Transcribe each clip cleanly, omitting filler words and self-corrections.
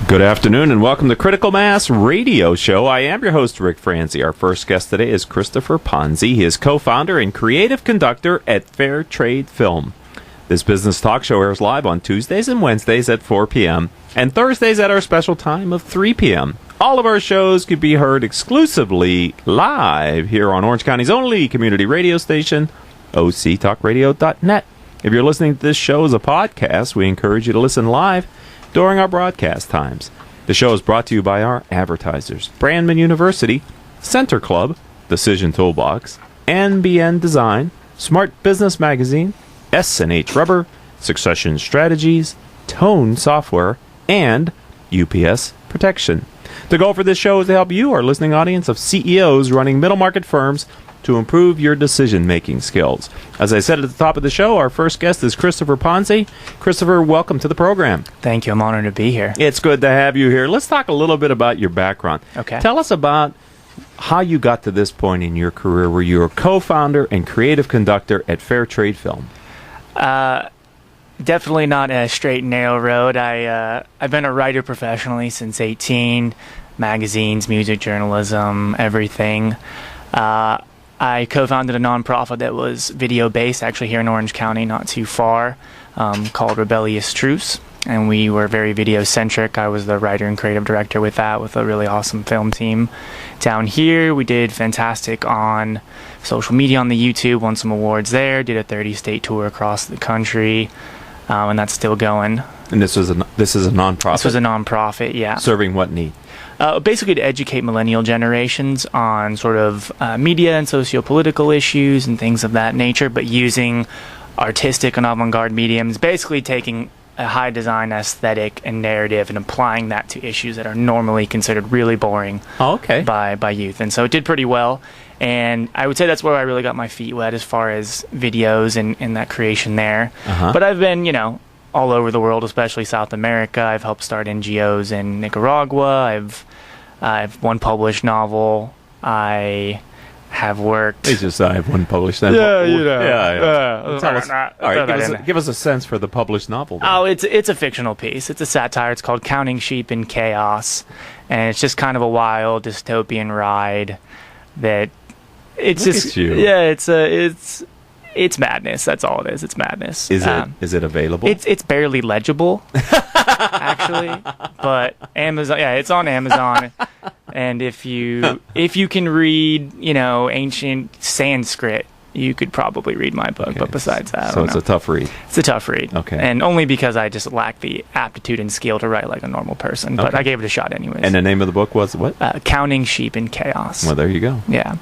Good afternoon and welcome to Critical Mass Radio Show. I am your host, Rick Franzi. Our first guest today is Christopher Ponzi. He is co-founder and creative conductor at Fair Trade Film. This business talk show airs live on Tuesdays and Wednesdays at 4 p.m. and Thursdays at our special time of 3 p.m. All of our shows can be heard exclusively live here on Orange County's only community radio station, octalkradio.net. If you're listening to this show as a podcast, we encourage you to listen live during our broadcast times. The show is brought to you by our advertisers, Brandman University, Center Club, Decision Toolbox, NBN Design, Smart Business Magazine, S&H Rubber, Succession Strategies, Tone Software, and UPS Protection. The goal for this show is to help you, our listening audience of CEOs running middle market firms, to improve your decision-making skills. As I said at the top of the show, our first guest is Christopher Ponzi. Christopher, welcome to the program. Thank you. I'm honored to be here. It's good to have you here. Let's talk a little bit about your background. Okay. Tell us about how you got to this point in your career where you were co-founder and creative conductor at Fair Trade Film. Definitely not a straight and narrow road. I've been a writer professionally since 18, magazines, music journalism, everything. I co-founded a nonprofit that was video-based, actually here in Orange County, not too far, called Rebellious Truce, and we were very video-centric. I was the writer and creative director with that, with a really awesome film team. Down here, we did fantastic on social media on the YouTube, won some awards there, did a 30-state tour across the country, and that's still going. And this is a nonprofit? This was a nonprofit, yeah. Serving what need? Basically to educate millennial generations on sort of media and socio-political issues and things of that nature, but using artistic and avant-garde mediums, basically taking a high design aesthetic and narrative and applying that to issues that are normally considered really boring by youth. And so it did pretty well. And I would say that's where I really got my feet wet as far as videos and that creation there. But I've been, all over the world, especially South America. I've helped start NGOs in Nicaragua. I've one published novel. I have worked. I have one published novel. Give us a sense for the published novel. Then. Oh, it's a fictional piece. It's a satire. It's called Counting Sheep in Chaos, and it's just kind of a wild dystopian ride. That it's Look just at you. Yeah, it's madness. That's all it is. It's madness. Is it available? It's barely legible, actually. But Amazon, it's on Amazon. And if you can read, ancient Sanskrit, you could probably read my book. Okay. But besides that, I don't know. So it's a tough read. It's a tough read. Okay. And only because I just lack the aptitude and skill to write like a normal person. But I gave it a shot anyways. And the name of the book was what? Counting Sheep in Chaos. Well, there you go. Yeah.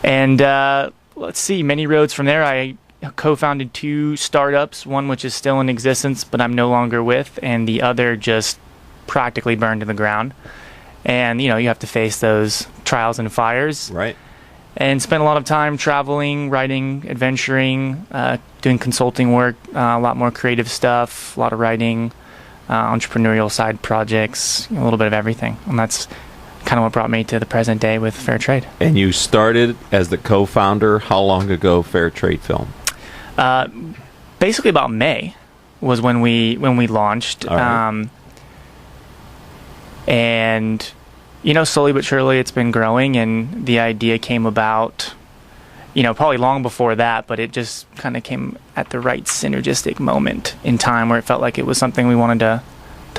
And let's see, many roads from there. I co-founded 2 startups, one which is still in existence but I'm no longer with, and the other just practically burned to the ground. And you have to face those trials and fires, right? And spend a lot of time traveling, writing, adventuring, doing consulting work, a lot more creative stuff, a lot of writing, entrepreneurial side projects, a little bit of everything. And that's kind of what brought me to the present day with Fair Trade. And you started as the co-founder. How long ago, Fair Trade Film? Basically about May was when we launched. Right. And slowly but surely it's been growing, and the idea came about probably long before that, but it just kind of came at the right synergistic moment in time where it felt like it was something we wanted to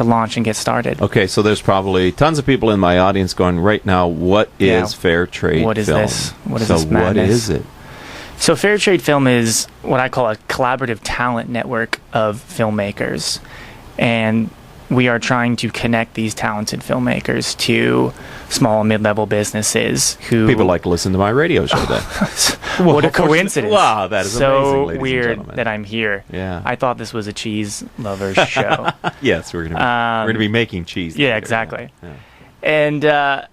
launch and get started. Okay, so there's probably tons of people in my audience going right now, what is Fair Trade What is Film? this? What is this madness? What is it? So Fair Trade Film is what I call a collaborative talent network of filmmakers. And we are trying to connect these talented filmmakers to small and mid-level businesses who... People like to listen to my radio show then. What a coincidence. Wow, that is so amazing, ladies weird and gentlemen. that I'm here. Yeah. I thought this was a cheese lover's show. Yes, we're going to be making cheese. Yeah, later. exactly. Yeah. And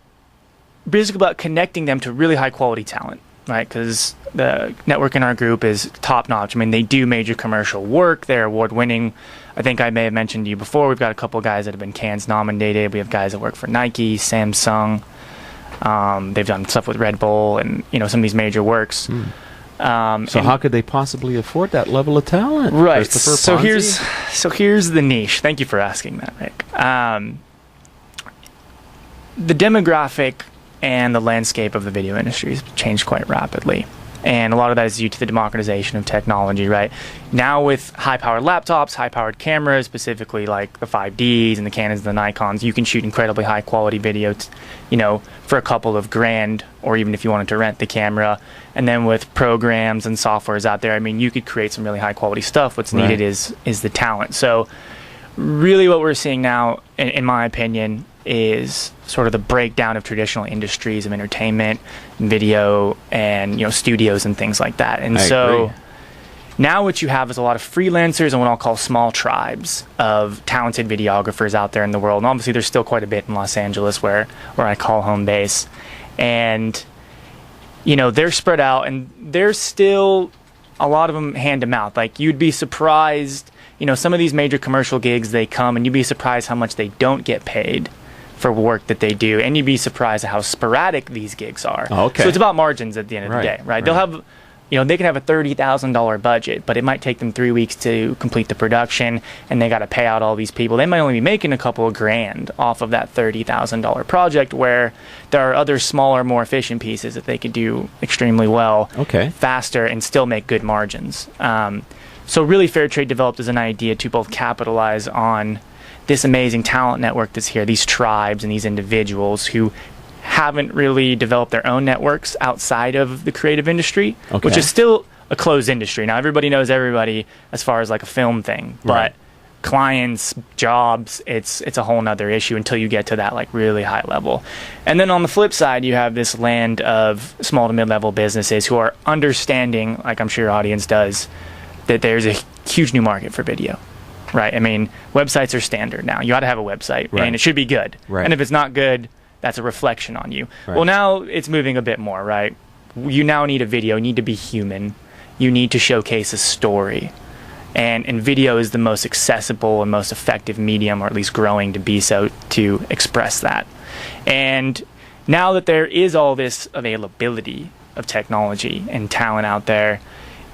basically about connecting them to really high-quality talent, right? Because the network in our group is top-notch. I mean, they do major commercial work. They're award-winning. I think I may have mentioned to you before, we've got a couple of guys that have been Cannes nominated. We have guys that work for Nike, Samsung. They've done stuff with Red Bull and some of these major works. So how could they possibly afford that level of talent? Right. So here's the niche. Thank you for asking that, Rick. the demographic and the landscape of the video industry has changed quite rapidly. And a lot of that is due to the democratization of technology, right? Now with high-powered laptops, high-powered cameras, specifically like the 5Ds and the Canons and the Nikons, you can shoot incredibly high-quality video, for a couple of grand, or even if you wanted to rent the camera. And then with programs and softwares out there, I mean, you could create some really high-quality stuff. What's needed is the talent. So really what we're seeing now, in my opinion, is sort of the breakdown of traditional industries of entertainment, video, and studios and things like that. And so now what you have is a lot of freelancers and what I'll call small tribes of talented videographers out there in the world. And obviously there's still quite a bit in Los Angeles where I call home base. And they're spread out, and there's still a lot of them hand to mouth. Like, you'd be surprised, some of these major commercial gigs, they come and you'd be surprised how much they don't get paid for work that they do, and you'd be surprised at how sporadic these gigs are. Oh, okay. So it's about margins at the end of the day, right? They'll have, they can have a $30,000 budget, but it might take them 3 weeks to complete the production, and they got to pay out all these people. They might only be making a couple of grand off of that $30,000 project, where there are other smaller, more efficient pieces that they could do extremely well, faster, and still make good margins. So really, Fair Trade developed as an idea to both capitalize on this amazing talent network that's here, these tribes and these individuals who haven't really developed their own networks outside of the creative industry, which is still a closed industry. Now, everybody knows everybody as far as like a film thing, but clients, jobs, it's a whole nother issue until you get to that like really high level. And then on the flip side, you have this land of small to mid-level businesses who are understanding, like I'm sure your audience does, that there's a huge new market for video. Right. I mean, websites are standard now. You ought to have a website, and it should be good. And if it's not good, that's a reflection on you. Well, now it's moving a bit more, right? You now need a video. You need to be human. You need to showcase a story. And video is the most accessible and most effective medium, or at least growing to be so, to express that. And now that there is all this availability of technology and talent out there,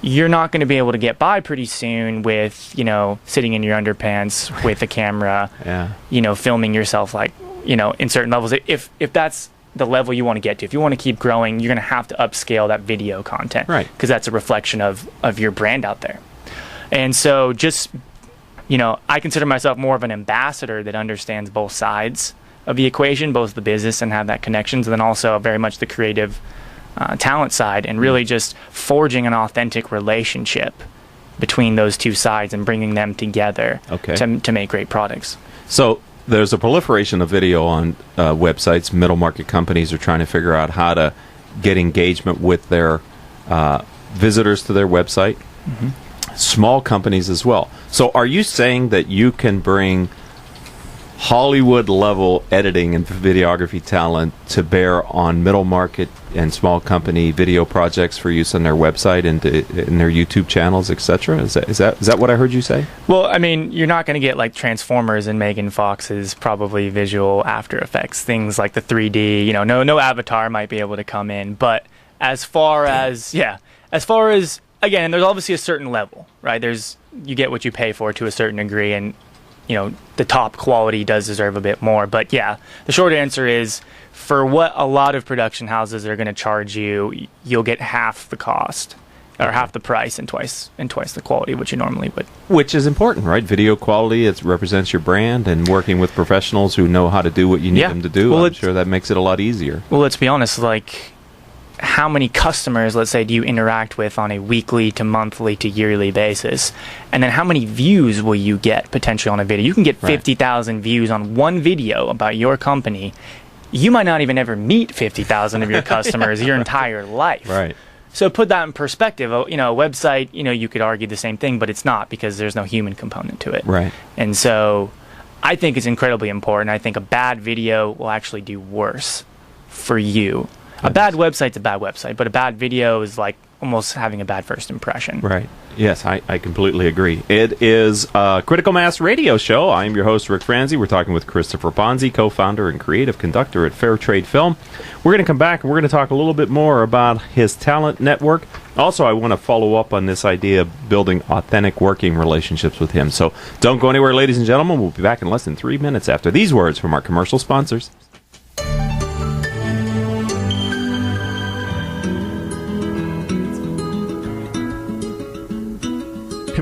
you're not going to be able to get by pretty soon with, sitting in your underpants with a camera, filming yourself in certain levels. If that's the level you want to get to, if you want to keep growing, you're going to have to upscale that video content. Right. Because that's a reflection of your brand out there. And so just, I consider myself more of an ambassador that understands both sides of the equation, both the business and have that connections, and then also very much the creative talent side, and really just forging an authentic relationship between those two sides and bringing them together to make great products. So there's a proliferation of video on websites. Middle market companies are trying to figure out how to get engagement with their visitors to their website. Small companies as well. So are you saying that you can bring Hollywood level editing and videography talent to bear on middle market and small company video projects for use on their website and in their YouTube channels, etc.? Is that what I heard you say? Well, I mean, you're not going to get like Transformers and Megan Fox's probably visual After Effects, things like the 3D. No Avatar might be able to come in, but as far as again, there's obviously a certain level, right? You get what you pay for to a certain degree, and the top quality does deserve a bit more. But yeah, the short answer is, for what a lot of production houses are going to charge you, you'll get half the cost, or half the price, and twice the quality, which you normally would. Which is important, right? Video quality, it represents your brand, and working with professionals who know how to do what you need them to do, I'm sure that makes it a lot easier. Well, let's be honest, how many customers, let's say, do you interact with on a weekly to monthly to yearly basis? And then how many views will you get potentially on a video? You can get 50,000 views on one video about your company. You might not even ever meet 50,000 of your customers your entire life. Right. So put that in perspective. A website, you could argue the same thing, but it's not, because there's no human component to it. Right. And so I think it's incredibly important. I think a bad video will actually do worse for you. A bad website's a bad website, but a bad video is like almost having a bad first impression. Right. Yes, I completely agree. It is a Critical Mass radio show. I am your host, Rick Franzi. We're talking with Christopher Ponzi, co-founder and creative conductor at Fair Trade Film. We're going to come back and we're going to talk a little bit more about his talent network. Also, I want to follow up on this idea of building authentic working relationships with him. So don't go anywhere, ladies and gentlemen. We'll be back in less than 3 minutes after these words from our commercial sponsors.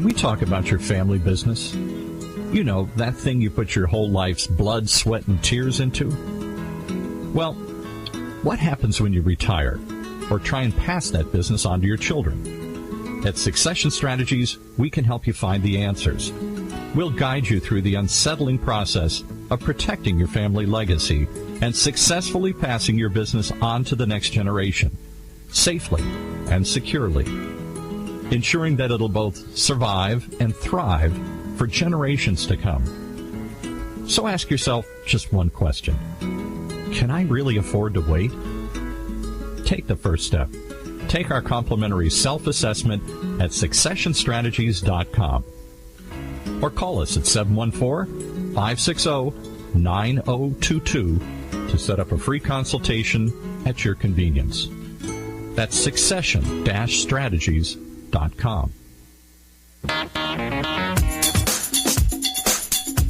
Can we talk about your family business? You know, that thing you put your whole life's blood, sweat, and tears into? Well, what happens when you retire or try and pass that business on to your children? At Succession Strategies, we can help you find the answers. We'll guide you through the unsettling process of protecting your family legacy and successfully passing your business on to the next generation, safely and securely, ensuring that it'll both survive and thrive for generations to come. So ask yourself just one question. Can I really afford to wait? Take the first step. Take our complimentary self-assessment at successionstrategies.com or call us at 714-560-9022 to set up a free consultation at your convenience. That's succession-strategies.com.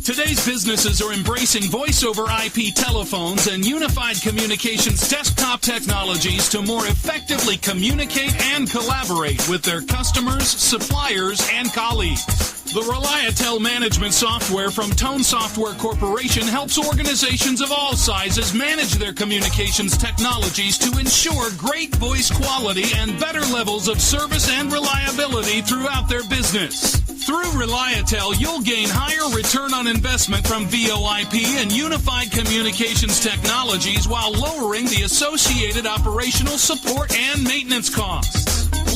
Today's businesses are embracing voice-over IP telephones and unified communications desktop technologies to more effectively communicate and collaborate with their customers, suppliers, and colleagues. The Reliatel management software from Tone Software Corporation helps organizations of all sizes manage their communications technologies to ensure great voice quality and better levels of service and reliability throughout their business. Through Reliatel, you'll gain higher return on investment from VoIP and unified communications technologies while lowering the associated operational support and maintenance costs.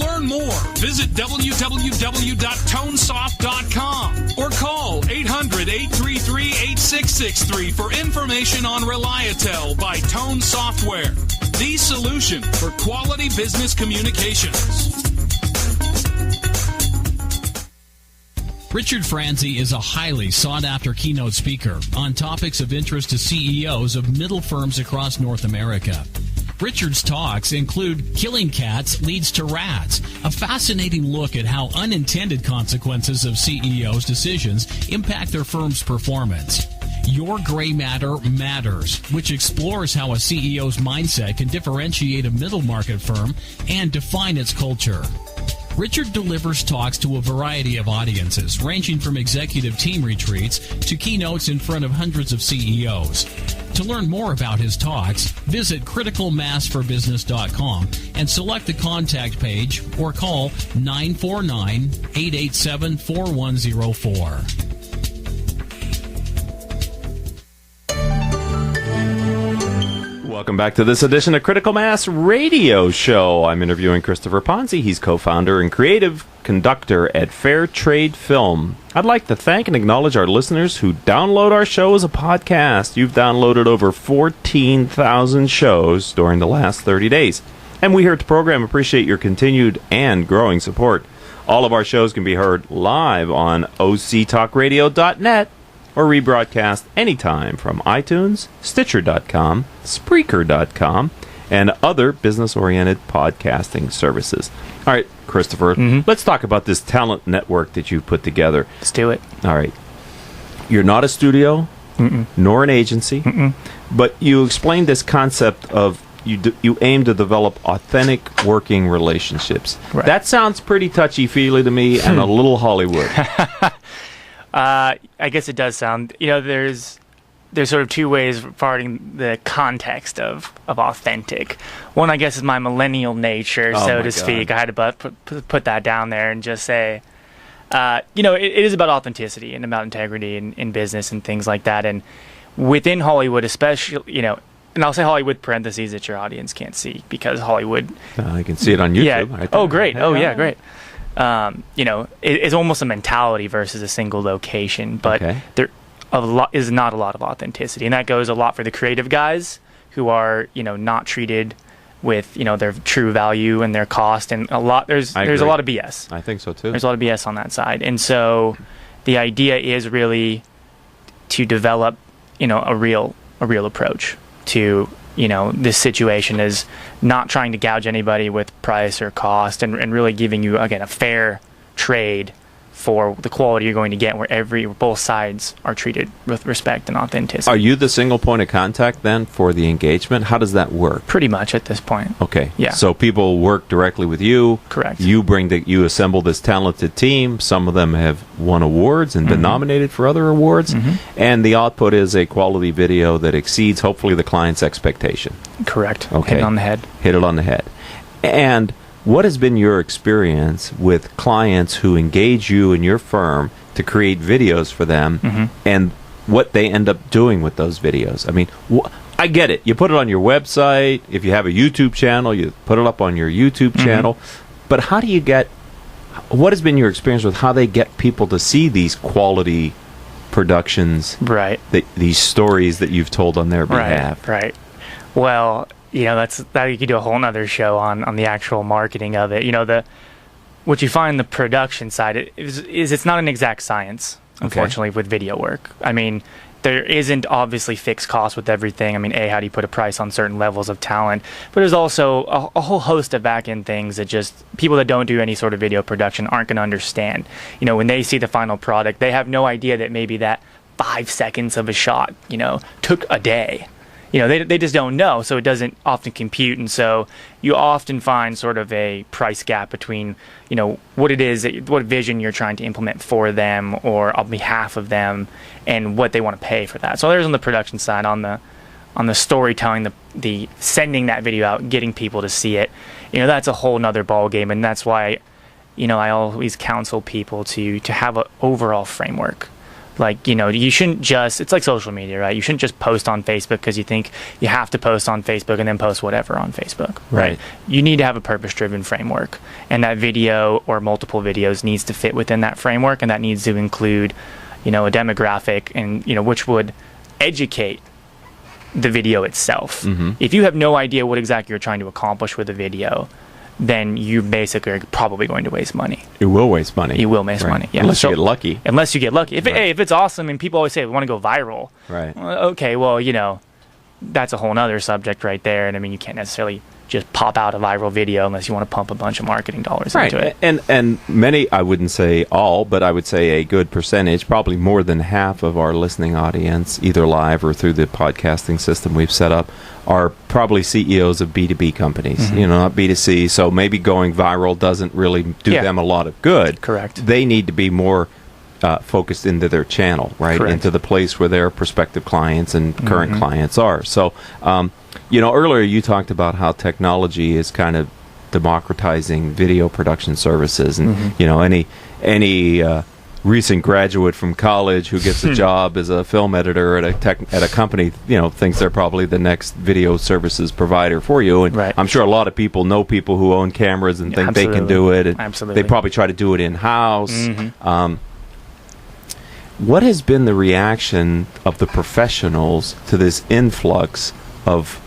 Learn more. Visit www.tonesoft.com or call 800-833-8663 for information on Reliatel by Tone Software, the solution for quality business communications. Richard Franzi is a highly sought-after keynote speaker on topics of interest to CEOs of middle firms across North America. Richard's talks include Killing Cats Leads to Rats, a fascinating look at how unintended consequences of CEOs' decisions impact their firm's performance. Your Gray Matter Matters, which explores how a CEO's mindset can differentiate a middle market firm and define its culture. Richard delivers talks to a variety of audiences, ranging from executive team retreats to keynotes in front of hundreds of CEOs. To learn more about his talks, visit criticalmassforbusiness.com and select the contact page or call 949-887-4104. Welcome back to this edition of Critical Mass Radio Show. I'm interviewing Christopher Ponzi. He's co-founder and creative conductor at Fair Trade Film. I'd like to thank and acknowledge our listeners who download our show as a podcast. You've downloaded over 14,000 shows during the last 30 days. And we here at the program appreciate your continued and growing support. All of our shows can be heard live on octalkradio.net or rebroadcast anytime from iTunes, Stitcher.com, Spreaker.com, and other business-oriented podcasting services. All right, Christopher, let's talk about this talent network that you've put together. Let's do it. All right. You're not a studio, nor an agency, but you explained this concept of you aim to develop authentic working relationships. Right. That sounds pretty touchy-feely to me and a little Hollywood. I guess it does sound, there's sort of two ways regarding the context of authentic. One, I guess, is my millennial nature, so to speak. I had to put that down there and just say, it is about authenticity and about integrity in business and things like that. And within Hollywood, especially, and I'll say Hollywood parentheses that your audience can't see because Hollywood. I can see it on YouTube. Yeah. Right there. Oh, great. Oh, yeah, great. It's almost a mentality versus a single location, but there is not a lot of authenticity, and that goes a lot for the creative guys who are, not treated with, their true value and their cost, and there's a lot of BS. I think so too. There's a lot of BS on that side, and so the idea is really to develop, a real approach to. This situation is not trying to gouge anybody with price or cost and really giving you, again, a fair trade for the quality you're going to get, where both sides are treated with respect and authenticity. Are you the single point of contact then for the engagement? How does that work? Pretty much at this point. Okay. Yeah. So people work directly with you. Correct. You assemble this talented team. Some of them have won awards and been nominated for other awards. And the output is a quality video that exceeds, hopefully, the client's expectation. Correct. Okay. Hit it on the head. Hit it on the head. And what has been your experience with clients who engage you and your firm to create videos for them, and what they end up doing with those videos? I mean, I get it. You put it on your website. If you have a YouTube channel, you put it up on your YouTube channel. But how do you what has been your experience with how they get people to see these quality productions, right? These stories that you've told on their behalf? Right. Well, that you could do a whole nother show on the actual marketing of it. What you find the production side is it's not an exact science, unfortunately, with video work. I mean, there isn't obviously fixed costs with everything. I mean, how do you put a price on certain levels of talent? But there's also a whole host of back-end things that just people that don't do any sort of video production aren't going to understand. When they see the final product, they have no idea that maybe that 5 seconds of a shot, took a day. They just don't know, so it doesn't often compute, and so you often find sort of a price gap between, what it is, what vision you're trying to implement for them or on behalf of them, and what they want to pay for that. So there's on the production side, on the storytelling, the sending that video out, getting people to see it. That's a whole nother ball game, and that's why, I always counsel people to have an overall framework. Like, you shouldn't just, it's like social media, right? You shouldn't just post on Facebook because you think you have to post on Facebook and then post whatever on Facebook, right? You need to have a purpose-driven framework, and that video or multiple videos needs to fit within that framework, and that needs to include, a demographic and, which would educate the video itself. If you have no idea what exactly you're trying to accomplish with a video, then you basically are probably going to waste money. You will waste money. You will waste money. Yeah. Unless you get lucky. Unless you get lucky. If it's awesome, and people always say we want to go viral. Right. Okay, well, that's a whole other subject right there. And I mean, you can't necessarily just pop out a viral video unless you want to pump a bunch of marketing dollars into it. And many, I wouldn't say all, but I would say a good percentage, probably more than half of our listening audience, either live or through the podcasting system we've set up, are probably CEOs of B2B companies, not B2C. So maybe going viral doesn't really do them a lot of good. Correct. They need to be more focused into their channel, right? Correct. Into the place where their prospective clients and current clients are. So, earlier you talked about how technology is kind of democratizing video production services, and any recent graduate from college who gets a job as a film editor at a company, thinks they're probably the next video services provider for you. And I'm sure a lot of people know people who own cameras and think they can do it. And Absolutely. They probably try to do it in-house. What has been the reaction of the professionals to this influx of...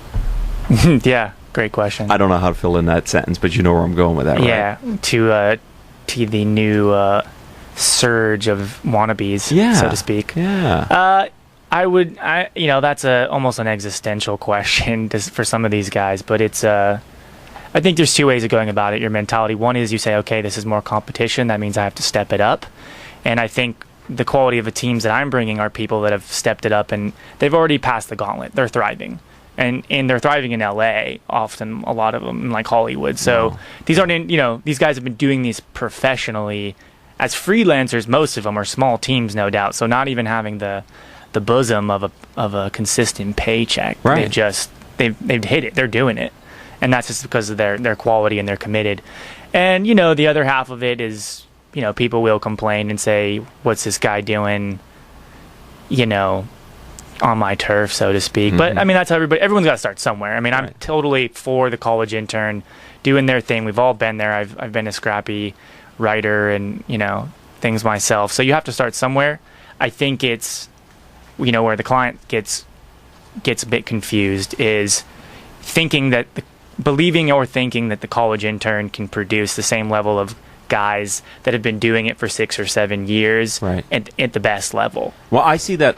Yeah, great question. I don't know how to fill in that sentence, but you know where I'm going with that, right? Yeah, to the new surge of wannabes, so to speak. Yeah. That's almost an existential question for some of these guys, but it's I think there's two ways of going about it. Your mentality, one is you say, okay, this is more competition, that means I have to step it up. And I think the quality of the teams that I'm bringing are people that have stepped it up, and they've already passed the gauntlet. They're thriving. And they're thriving in LA, often a lot of them in like Hollywood. So these aren't, these guys have been doing these professionally as freelancers. Most of them are small teams, no doubt. So not even having the bosom of a consistent paycheck. Right. They've hit it. They're doing it, and that's just because of their quality, and they're committed. And the other half of it is people will complain and say, "What's this guy doing?" On my turf, so to speak. But I mean, that's how everyone's got to start somewhere. I mean, I'm totally for the college intern doing their thing. We've all been there. I've been a scrappy writer and things myself. So you have to start somewhere. I think it's where the client gets a bit confused is thinking that believing or thinking that the college intern can produce the same level of guys that have been doing it for 6 or 7 years at the best level. Well, I see that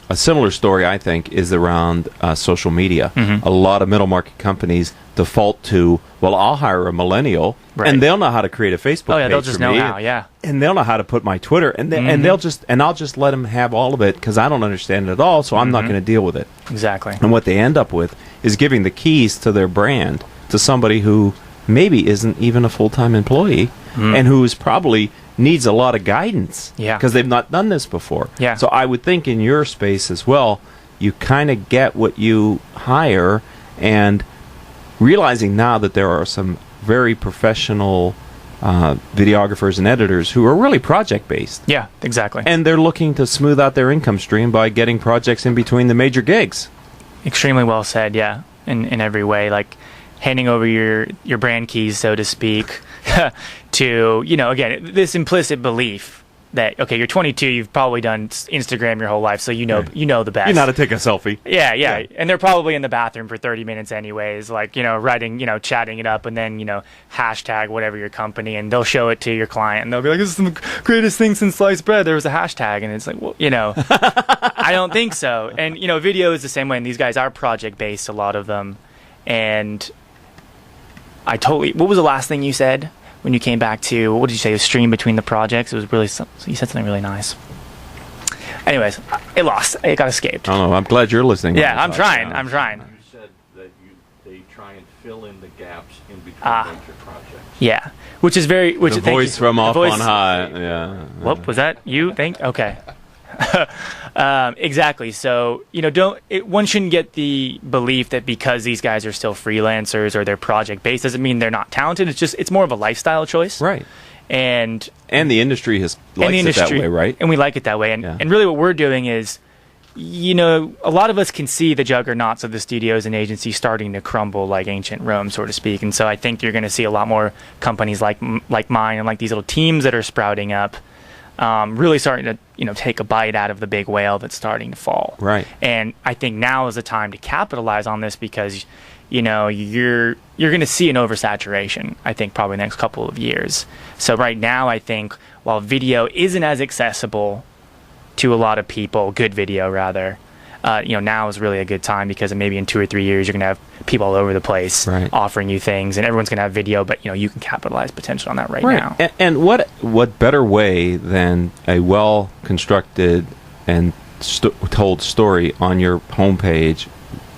A similar story, I think, is around social media. Mm-hmm. A lot of middle market companies default to, well, I'll hire a millennial, Right. and they'll know how to create a Facebook page they'll just for know me, how, yeah. and they'll know how to put my Twitter, and I'll just let them have all of it because I don't understand it at all, so I'm not going to deal with it. Exactly. And what they end up with is giving the keys to their brand to somebody who maybe isn't even a full-time employee and who is probably needs a lot of guidance because they've not done this before. Yeah. So I would think in your space as well, you kind of get what you hire, and realizing now that there are some very professional videographers and editors who are really project-based. Yeah, exactly. And they're looking to smooth out their income stream by getting projects in between the major gigs. Extremely well said, yeah, in every way. Like handing over your brand keys, so to speak, to, again, this implicit belief that, okay, you're 22, you've probably done Instagram your whole life, so you know the best. You know how to take a selfie. Yeah. And they're probably in the bathroom for 30 minutes anyways, like, writing, chatting it up, and then, hashtag whatever your company, and they'll show it to your client, and they'll be like, this is the greatest thing since sliced bread. There was a hashtag, and it's like, well, I don't think so. And, video is the same way, and these guys are project-based, a lot of them. And what was the last thing you said when you came back to, what did you say, a stream between the projects? It was really, you said something really nice. Anyways, it got escaped. Oh, I'm glad you're listening. Yeah, I'm trying. You said that they try and fill in the gaps in between major projects. Yeah, which is very, the voice from off on high. Yeah. What was that? You think? Okay. Exactly. So, one shouldn't get the belief that because these guys are still freelancers or they're project based doesn't mean they're not talented. It's more of a lifestyle choice. Right. And the industry likes it that way, right? And we like it that way. And really what we're doing is, a lot of us can see the juggernauts of the studios and agencies starting to crumble like ancient Rome, so to speak. And so I think you're going to see a lot more companies like mine and like these little teams that are sprouting up, really starting to take a bite out of the big whale that's starting to fall. Right. And I think now is the time to capitalize on this because you're going to see an oversaturation, I think, probably the next couple of years. So right now, I think while video isn't as accessible to a lot of people, good video rather, now is really a good time because maybe in 2 or 3 years you're going to have people all over the place offering you things, and everyone's going to have video, but you can capitalize potential on that right now. And what better way than a well constructed and told story on your homepage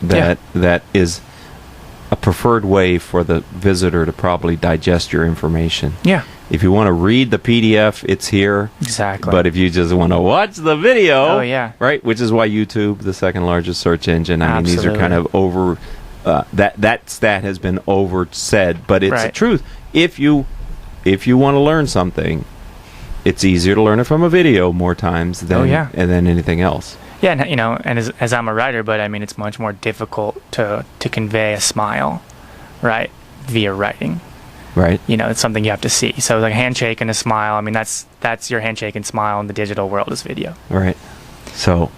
that is a preferred way for the visitor to probably digest your information. Yeah. If you want to read the PDF, it's here. Exactly. But if you just want to watch the video, right, which is why YouTube, the second largest search engine, I mean, these are kind of over. That stat has been oversaid, but it's the truth. If you want to learn something, it's easier to learn it from a video more times than anything else. Yeah, and as I'm a writer, but I mean, it's much more difficult to convey a smile, right, via writing. Right. It's something you have to see. So like a handshake and a smile, I mean, that's your handshake and smile in the digital world is video. Right. So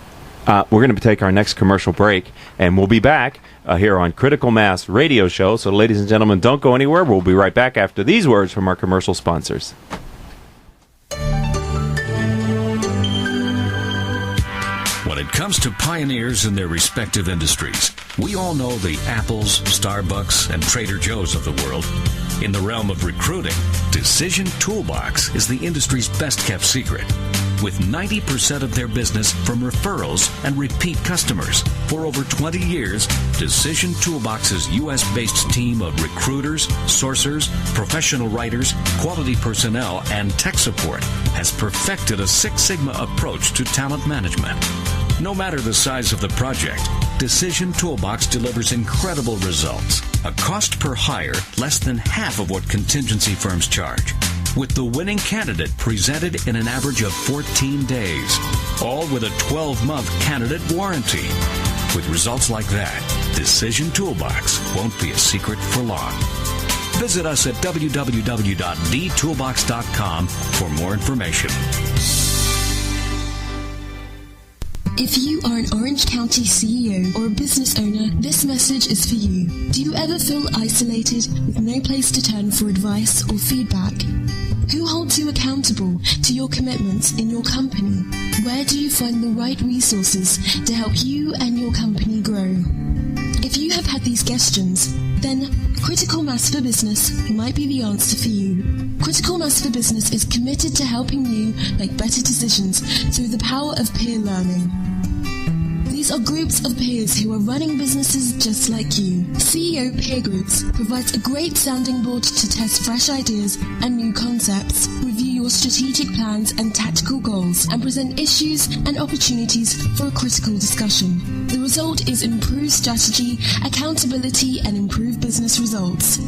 we're going to take our next commercial break, and we'll be back here on Critical Mass Radio Show. So ladies and gentlemen, don't go anywhere. We'll be right back after these words from our commercial sponsors. When it comes to pioneers in their respective industries, we all know the Apples, Starbucks, and Trader Joe's of the world. In the realm of recruiting, Decision Toolbox is the industry's best-kept secret. With 90% of their business from referrals and repeat customers. For over 20 years, Decision Toolbox's U.S.-based team of recruiters, sourcers, professional writers, quality personnel, and tech support has perfected a Six Sigma approach to talent management. No matter the size of the project, Decision Toolbox delivers incredible results. A cost per hire less than half of what contingency firms charge. With the winning candidate presented in an average of 14 days. All with a 12-month candidate warranty. With results like that, Decision Toolbox won't be a secret for long. Visit us at www.dtoolbox.com for more information. If you are an Orange County CEO or a business owner, this message is for you. Do you ever feel isolated with no place to turn for advice or feedback? Who holds you accountable to your commitments in your company? where do you find the right resources to help you and your company grow? If you have had these questions, then Critical Mass for Business might be the answer for you. Critical Mass for Business is committed to helping you make better decisions through the power of peer learning. These are groups of peers who are running businesses just like you. CEO Peer Groups provides a great sounding board to test fresh ideas and new concepts, review your strategic plans and tactical goals, and present issues and opportunities for a critical discussion. The result is improved strategy, accountability, and improved business results.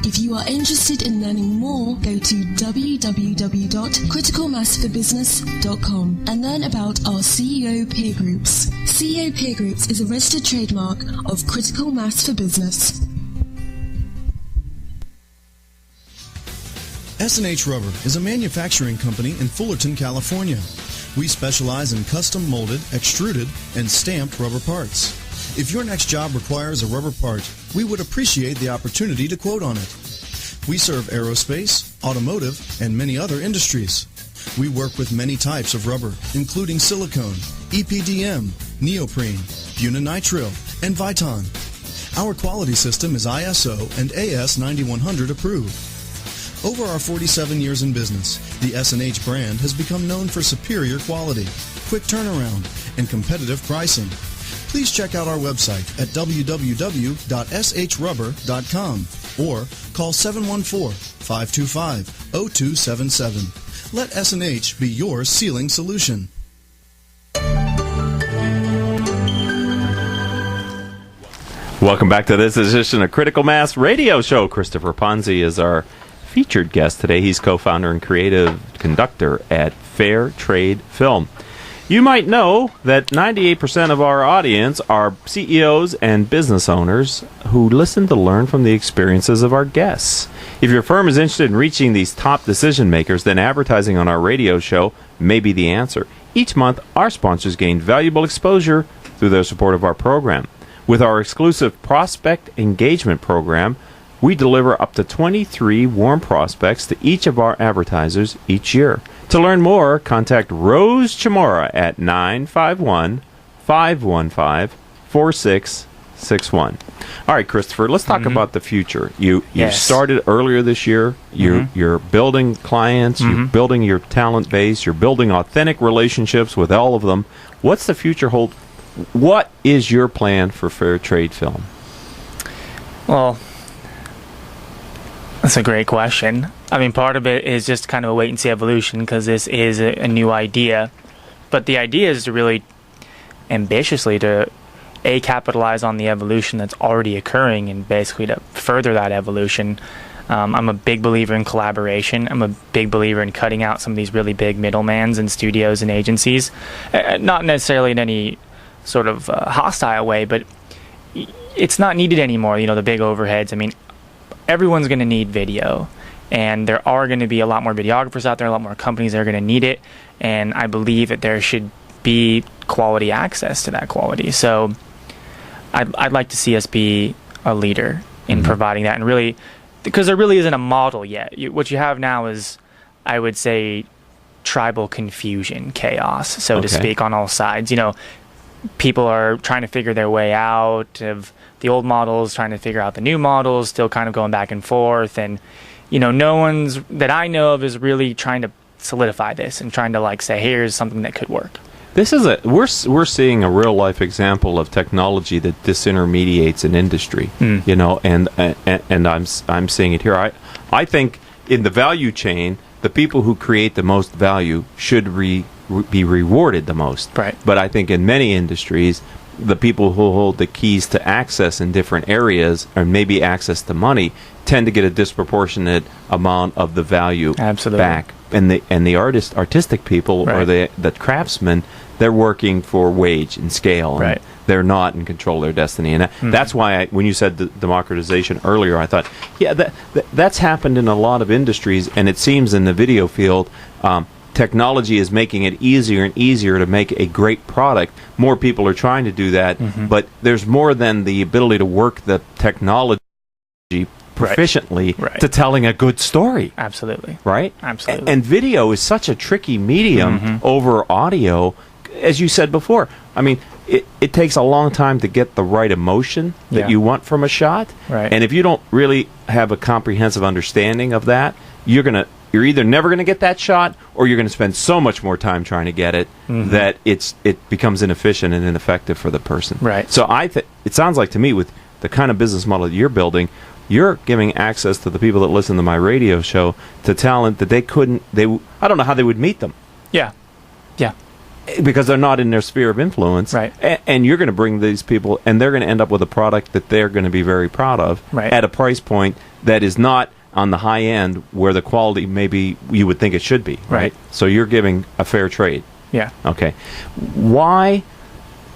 If you are interested in learning more, go to www.criticalmassforbusiness.com and learn about our CEO Peer Groups. CEO Peer Groups is a registered trademark of Critical Mass for Business. S&H Rubber is a manufacturing company in Fullerton, California. We specialize in custom molded, extruded, and stamped rubber parts. If your next job requires a rubber part, we would appreciate the opportunity to quote on it. We serve aerospace, automotive, and many other industries. We work with many types of rubber, including silicone, EPDM, neoprene, bunanitrile, and Viton. Our quality system is ISO and AS 9100 approved. Over our 47 years in business, the S&H brand has become known for superior quality, quick turnaround, and competitive pricing. Please check out our website at www.shrubber.com or call 714-525-0277. Let S&H be your sealing solution. Welcome back to this edition of Critical Mass Radio Show. Christopher Ponzi is our featured guest today. He's co-founder and creative conductor at Fair Trade Film. You might know that 98% of our audience are CEOs and business owners who listen to learn from the experiences of our guests. If your firm is interested in reaching these top decision makers, then advertising on our radio show may be the answer. Each month, our sponsors gain valuable exposure through their support of our program. With our exclusive Prospect Engagement Program, we deliver up to 23 warm prospects to each of our advertisers each year. To learn more, contact Rose Chamora at 951-515-4661. All right, Christopher, let's talk about the future. You started earlier this year. You're building clients. You're building your talent base. You're building authentic relationships with all of them. What's the future hold? What is your plan for Fair Trade Film? Well, that's a great question. I mean, part of it is just kind of a wait-and-see evolution because this is a new idea. But the idea is to really ambitiously to, A, capitalize on the evolution that's already occurring and basically to further that evolution. I'm a big believer in collaboration. I'm a big believer in cutting out some of these really big middlemans and studios and agencies. Not necessarily in any sort of hostile way, but it's not needed anymore, the big overheads. I mean, everyone's going to need video, and there are going to be a lot more videographers out there, a lot more companies that are going to need it, and I believe that there should be quality access to that quality. So I'd like to see us be a leader in providing that, and really, because there really isn't a model yet. What you have now is, I would say, tribal confusion, chaos, so to speak, on all sides. People are trying to figure their way out of the old models, trying to figure out the new models, still kind of going back and forth. And, no one's that I know of is really trying to solidify this and trying to say, here's something that could work. This is we're seeing a real life example of technology that disintermediates an industry, and I'm seeing it here. I think in the value chain, the people who create the most value should be rewarded the most. Right. But I think in many industries, the people who hold the keys to access in different areas, or maybe access to money, tend to get a disproportionate amount of the value back. And the artistic people, or the craftsmen, they're working for wage and scale. And they're not in control of their destiny. And that's why when you said democratization earlier, I thought, that's happened in a lot of industries, and it seems in the video field, technology is making it easier and easier to make a great product. More people are trying to do that, but there's more than the ability to work the technology proficiently to telling a good story. Absolutely. Right? Absolutely. And video is such a tricky medium over audio as you said before, I mean, it takes a long time to get the right emotion that you want from a shot. Right. And if you don't really have a comprehensive understanding of that, you're either never going to get that shot, or you're going to spend so much more time trying to get it that it becomes inefficient and ineffective for the person. Right. So it sounds like to me, with the kind of business model that you're building, you're giving access to the people that listen to my radio show to talent that I don't know how they would meet them. Yeah. Yeah. Because they're not in their sphere of influence. Right. And you're going to bring these people, and they're going to end up with a product that they're going to be very proud of at a price point that is not on the high end where the quality maybe you would think it should be. Right. So you're giving a fair trade. Yeah. Okay. Why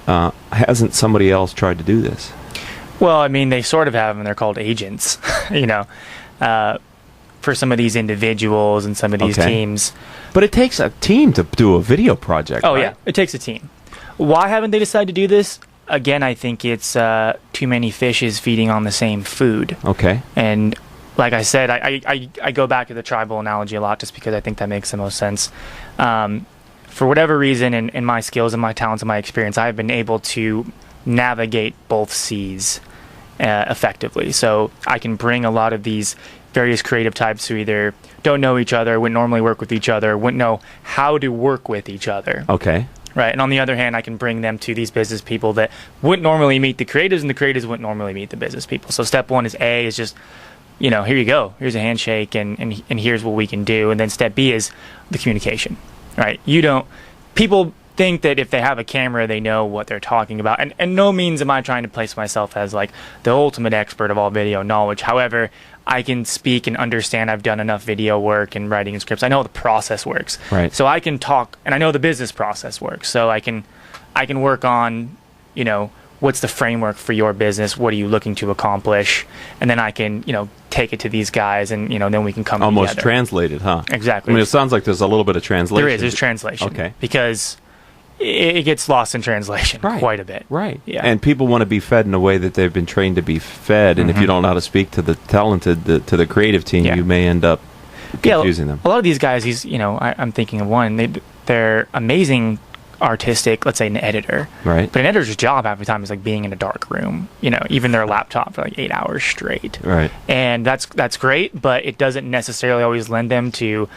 hasn't somebody else tried to do this? Well, I mean, they sort of have them. They're called agents, for some of these individuals and some of these teams. But it takes a team to do a video project. Oh, right? yeah. It takes a team. Why haven't they decided to do this? Again, I think it's too many fishes feeding on the same food. Okay. And like I said, I go back to the tribal analogy a lot just because I think that makes the most sense. For whatever reason, in my skills and my talents and my experience, I've been able to navigate both seas effectively. So I can bring a lot of these various creative types who either don't know each other, wouldn't normally work with each other, wouldn't know how to work with each other. Okay. Right. And on the other hand, I can bring them to these business people that wouldn't normally meet the creatives, and the creatives wouldn't normally meet the business people. So step one is just, here you go. Here's a handshake, and here's what we can do. And then step B is the communication. Right. People think that if they have a camera, they know what they're talking about. And no means am I trying to place myself as like the ultimate expert of all video knowledge. However, I can speak and understand. I've done enough video work and writing scripts. I know the process works. Right. So I can talk, and I know the business process works. So I can work on, what's the framework for your business? What are you looking to accomplish? And then I can, take it to these guys, and then we can come almost together. Translate it, huh? Exactly. I mean, it sounds like there's a little bit of translation. There's translation. Okay. Because it gets lost in translation quite a bit. Right. Yeah. And people want to be fed in a way that they've been trained to be fed, and if you don't know how to speak to the talented, to the creative team, you may end up confusing them. A lot of these guys, I'm thinking of one, they're amazing artistic, let's say an editor. Right. But an editor's job half the time is like being in a dark room, even their laptop for like 8 hours straight. Right. And that's great, but it doesn't necessarily always lend them to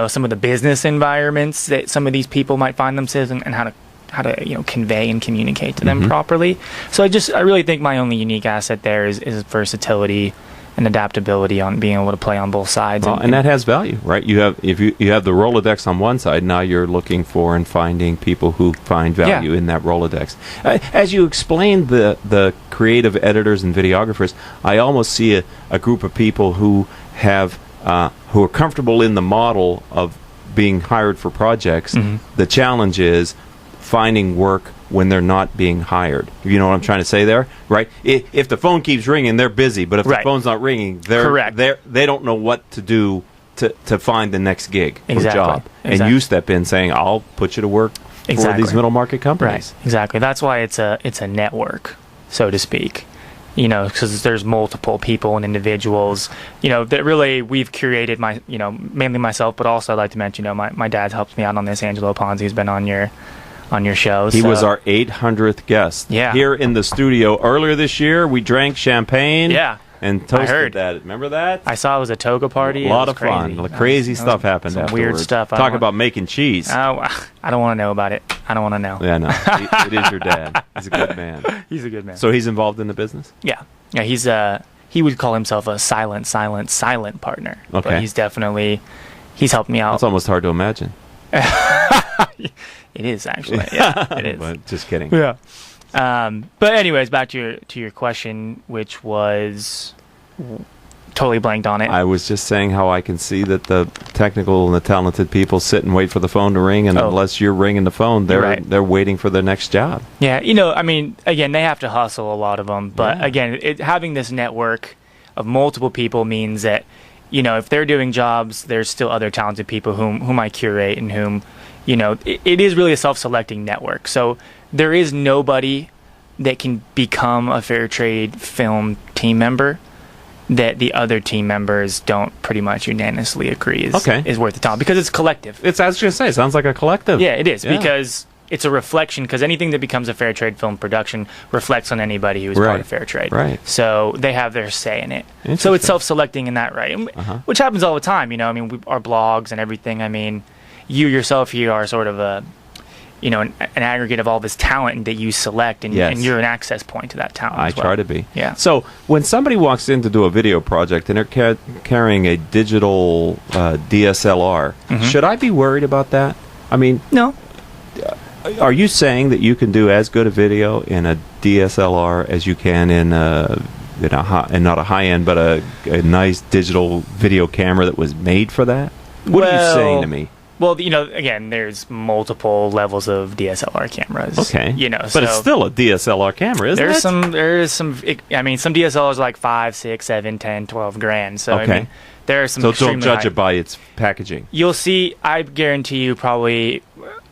some of the business environments that some of these people might find themselves in, and how to convey and communicate to them properly. So I really think my only unique asset there is versatility and adaptability on being able to play on both sides. Well, and that has value, right? You have you have the Rolodex on one side. Now you're looking for and finding people who find value in that Rolodex. As you explained the creative editors and videographers, I almost see a group of people who are comfortable in the model of being hired for projects. The challenge is finding work when they're not being hired. You know what I'm trying to say there, right? If the phone keeps ringing, they're busy, but if the phone's not ringing, they don't know what to do to find the next gig or job. And you step in saying, I'll put you to work for these middle market companies. Right. Exactly. That's why it's a network, so to speak. Because there's multiple people and individuals, that really we've curated mainly myself, but also I'd like to mention, my dad helps me out on this. Angelo Ponzi has been on your show. He was our 800th guest. Yeah. Here in the studio earlier this year. We drank champagne. Yeah. And toasted that. Remember that? I saw it was a toga party. A lot of fun. Crazy stuff happened some afterwards. Weird stuff. Talk about making cheese. Oh, I don't want to know about it. I don't want to know. Yeah, no. It is your dad. He's a good man. He's a good man. So he's involved in the business? Yeah. Yeah, he would call himself a silent partner. Okay. But he's helped me out. That's almost hard to imagine. It is, actually. Yeah, it is. But just kidding. Yeah. But anyways, back to your question, which was totally blanked on it. I was just saying how I can see that the technical and the talented people sit and wait for the phone to ring, and unless you're ringing the phone, they're waiting for their next job. Yeah, again, they have to hustle, a lot of them. But again, having this network of multiple people means that, if they're doing jobs, there's still other talented people whom I curate and whom, it is really a self-selecting network. So there is nobody that can become a Fair Trade Film team member that the other team members don't pretty much unanimously agree is worth the time, because it's collective. I was going to say, it sounds like a collective. Yeah, it is, because it's a reflection, because anything that becomes a fair trade film production reflects on anybody who is part of fair trade. Right. So they have their say in it. So it's self-selecting in that, right? Which happens all the time. You know, I mean, our blogs and everything. I mean, you yourself here are sort of an aggregate of all this talent that you select, and you're an access point to that talent. I try to be. Yeah. So when somebody walks in to do a video project and they're carrying a digital DSLR, should I be worried about that? I mean, no. Are you saying that you can do as good a video in a DSLR as you can in not a high end, but a nice digital video camera that was made for that? What are you saying to me? Well, you know, again, there's multiple levels of DSLR cameras. Okay. You know, but it's still a DSLR camera, isn't it? There is some. I mean, some DSLRs are like 5, 6, 7, 10, 12 grand. So I mean, there are some. So don't judge it by its packaging. You'll see. I guarantee you, probably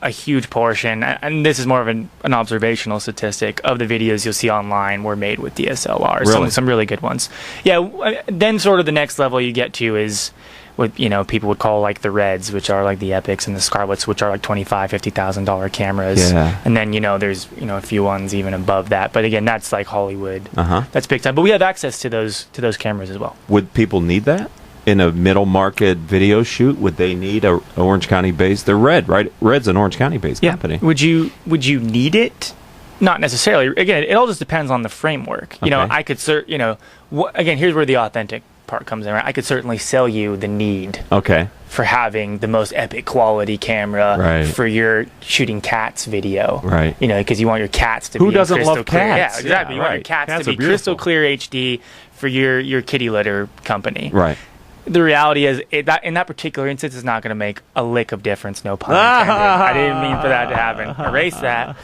a huge portion, and this is more of an observational statistic, of the videos you'll see online were made with DSLRs. Really? Some really good ones. Yeah. Then sort of the next level you get to is what, you know, people would call like the Reds, which are like the Epics, and the Scarlets, which are like $25,000-$50,000 cameras. Yeah. And then, you know, there's, you know, a few ones even above that. But again, that's like Hollywood. That's big time. But we have access to those cameras as well. Would people need that in a middle market video shoot? Would they need a Orange County based? They're Red, right? Red's an Orange County based company. Would you need it? Not necessarily. Again, it all just depends on the framework. You know, I could again, here's where the authentic part comes in, right? I could certainly sell you the need for having the most epic quality camera for your shooting cats video, right? You know, because you want your cats to be doesn't crystal love clear. cats? Yeah, exactly. You want your cats to be crystal clear HD for your kitty litter company, right? The reality is that in that particular instance, it's not going to make a lick of difference. No pun intended. I didn't mean for that to happen. Erase that.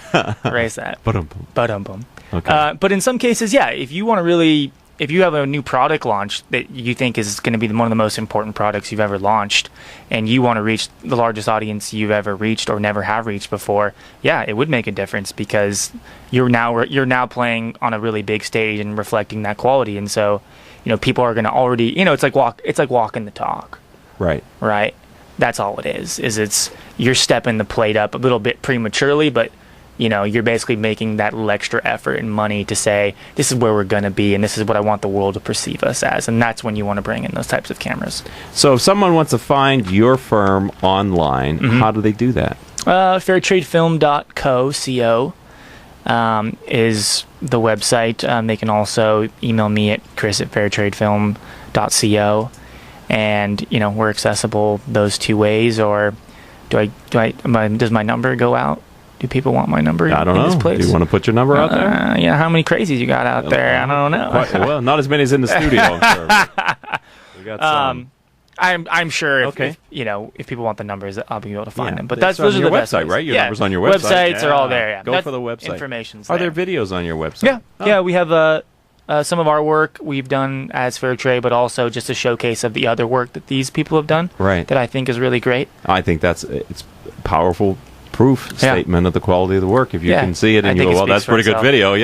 Erase that. Ba-dum-bum. Okay. But in some cases, yeah, if you want to really, if you have a new product launch that you think is going to be one of the most important products you've ever launched, and you want to reach the largest audience you've ever reached or never have reached before, yeah, it would make a difference, because you're now playing on a really big stage and reflecting that quality, and so, you know, people are going to already, you know, it's like walking the talk. Right. That's all it is. It's you're stepping the plate up a little bit prematurely, but, you know, you're basically making that little extra effort and money to say, this is where we're going to be, and this is what I want the world to perceive us as. And that's when you want to bring in those types of cameras. So if someone wants to find your firm online, how do they do that? Fairtradefilm.co is the website. They can also email me at chris@fairtradefilm.co, and, you know, we're accessible those two ways. Or does my number go out? Do people want my number? I don't know. This place? Do you want to put your number out there? Yeah, how many crazies you got out there? I don't know. Well, not as many as in the studio, I'm sure. We got some. I'm sure if you know, if people want the numbers, I'll be able to find them. But those are your the best website, ways. right? Your number's on your website. Websites are all there. Yeah. Go for the website. Information's Are there. there videos on your website? Yeah, we have some of our work we've done as Fair Trade, but also just a showcase of the other work that these people have done. Right. That I think is really great. I think it's powerful proof statement of the quality of the work. If you can see it and you go, well, that's pretty good video.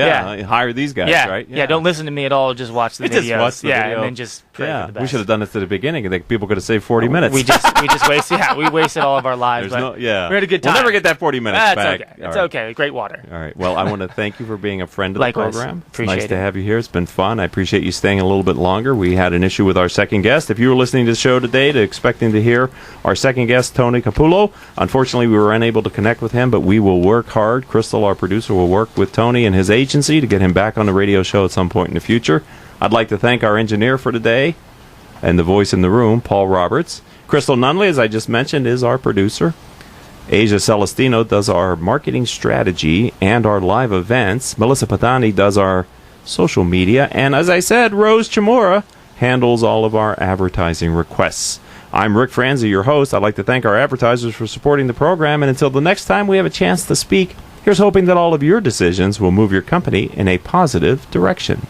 Hire these guys, right? Yeah, don't listen to me at all. Just watch the videos. Just watch the video. And then just pray for the best. We should have done this at the beginning, and people could have saved 40 minutes. We just wasted all of our lives. We had a good time. We'll never get that 40 minutes back. Okay. It's okay. Great water. All right. Well, I want to thank you for being a friend of Likewise. the program. Appreciate nice it. to have you here. It's been fun. I appreciate you staying a little bit longer. We had an issue with our second guest. If you were listening to the show today expecting to hear our second guest, Tony Capullo, unfortunately we were unable to connect with him, but we will work hard. Crystal, our producer, will work with Tony and his agency to get him back on the radio show at some point in the future. I'd like to thank our engineer for today and the voice in the room, Paul Roberts. Crystal Nunley, as I just mentioned, is our producer. Asia Celestino does our marketing strategy and our live events. Melissa Patani does our social media. And as I said, Rose Chamora handles all of our advertising requests. I'm Rick Franzi, your host. I'd like to thank our advertisers for supporting the program. And until the next time we have a chance to speak, here's hoping that all of your decisions will move your company in a positive direction.